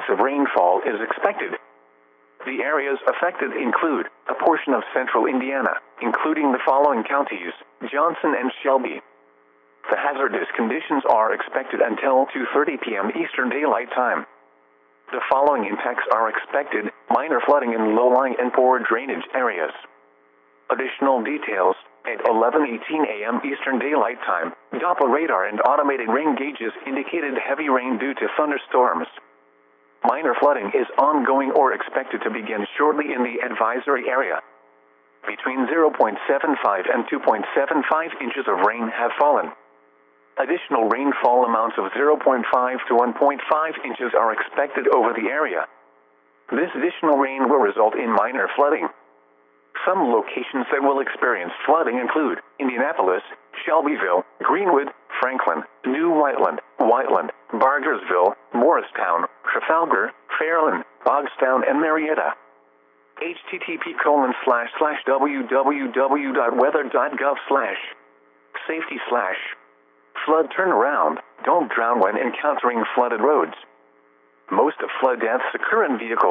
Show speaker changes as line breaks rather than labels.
excessive rainfall is expected. The areas affected include a portion of central Indiana, including the following counties: Johnson and Shelby. The hazardous conditions are expected until 2:30 p.m. Eastern Daylight Time. The following impacts are expected: minor flooding in low-lying and poor drainage areas. Additional details: at 11:18 a.m. Eastern Daylight Time, Doppler radar and automated rain gauges indicated heavy rain due to thunderstorms. Minor flooding is ongoing or expected to begin shortly in the advisory area. Between 0.75 and 2.75 inches of rain have fallen. Additional rainfall amounts of 0.5 to 1.5 inches are expected over the area. This additional rain will result in minor flooding. Some locations that will experience flooding include Indianapolis, Shelbyville, Greenwood, Franklin, New Whiteland, Bargersville, Morristown, Trafalgar, Fairland, Bogstown, and Marietta. http://www.weather.gov/safety/flood turnaround. Don't drown when encountering flooded roads. Most flood deaths occur in vehicles